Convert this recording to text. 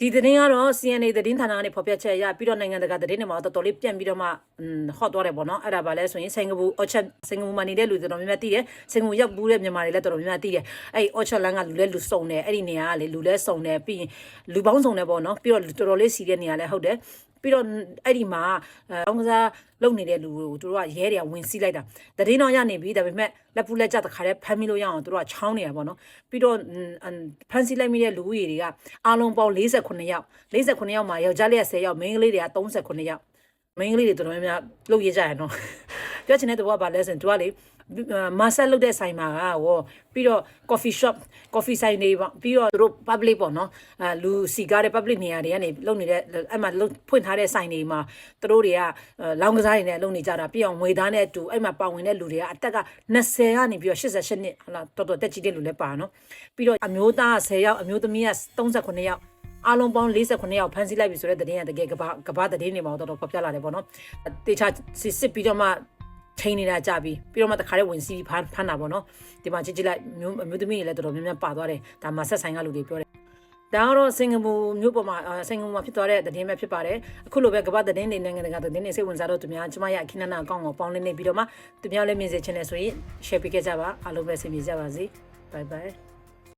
ဒီသတင်းကတော့ CNA သတင်းဌာနနဲ့ဖော်ပြချက်အရပြီးတော့နိုင်ငံတကာသတင်းတွေမှာတော်တော်လေးပြန်ပြီးတော့မှဟော့သွားတယ်ပေါ့နော်အဲ့ဒါပါလဲဆိုရင်စင်ကာပူအော့ချက်စင်ကာပူမှာနေတဲ့လူတော်တော်များများသိတယ်စင်ကာပူရောက်ဘူးတဲ့မြန်မာတွေလည်းတော်တော်များများသိတယ်အဲ့အော့ချက်လန်ကလူလဲလူစုံတယ်အဲ့ဒီနေရာကလေလူလဲစုံတယ်ပြီးရင်လူပေါင်းစုံတယ်ပေါ့နော်ပြီးတော့တော်တော်လေးစီတဲ့နေရာလဲဟုတ်တယ်ပြီးတော့အဲ့ဒီမှာအောင်းကစားလုံနေတဲ့လူကိုတို့ကရဲတွေကဝင်စီးလိုက်တာတည်င်းတော့ရနေပြီဒါပေမဲ့လက်ပူလက်ကြတခါတည်းဖမ်းမိလို့ရအောင်တို့ကချောင်းနေတာပေါ့နော်ပြီးတော့ဖမ်းဆီးလိုက်မိတဲ့လူဦးရေတွေကအားလုံးပေါင်း48ယောက်48ယောက်မှာယောက်ျားလေးက10ယောက်မိန်းကလေးတွေက38ယောက်မိန်းကလေးတွေတော်တော်များများလုပ်ရကြရနော်ပြောချင်တဲ့သူကဘာလဲဆိုရင်တို့ကလေမာဆက်လုပ်တဲ့ဆိုင်မှာဟောပြီးတော့ coffee ဆိုင်တွေပေါ့ပြီးတော့တို့ public ပေါ့နော်လူစီကားတဲ့ public နေရာတွေကနေလုပ်နေတဲ့အဲ့မှာဖွင့်ထားတဲ့ဆိုင်တွေမှာတို့တွေကလောင်းကစားတွေနဲ့လုပ်နေကြတာပြီးအောင်ငွေသားနဲ့တူအဲ့မှာပါဝင်တဲ့လူတွေကအသက်က20ကနေပြီးတော့88နှစ်ဟလာတော်တော်တက်ကြီးတဲ့လူလည်းပါနော်ပြီးတော့အမျိုးသား10ယောက်အမျိုးသမီးက38ယောက်အားလုံးပေါင်း48ယောက်ဖမ်းဆီးလိုက်ပြီဆိုတဲ့သတင်းကတကယ်ကဘာသတင်းတွေမှာတော်တော်ဖော်ပြလာတယ်ပေါ့နော်တေချာစစ်ပြီးတော့မှချိန်နေတာကြပြီပြီးတော့မှတခါလေးဝင်စီးဖမ်းတာပေါ့နော်ဒီမှာကြည့်လိုက်မျိုးသမီးတွေလည်းတော်တော်များများပါသွားတယ်ဒါမှဆက်ဆိုင်ကလူတွေပြောတယ်ဒါကတော့စင်ကာပူမြို့ပေါ်မှာစင်ကာပူမှာဖြစ်သွားတဲ့သတင်းပဲဖြစ်ပါတယ်အခုလိုပဲကမ္ဘာသတင်းတွေနိုင်ငံတကာသတင်းတွေစိတ်ဝင်စားတော့သူများကျမရဲ့အခင်းနာအကောင့်ကိုပေါင်းလင်းနေပြီးတော့မှသူများလည်းမြင်စေချင်တယ်ဆိုရင် share ပေးခဲ့ကြပါအားလုံးပဲဆင်ပြေကြပါစေ bye bye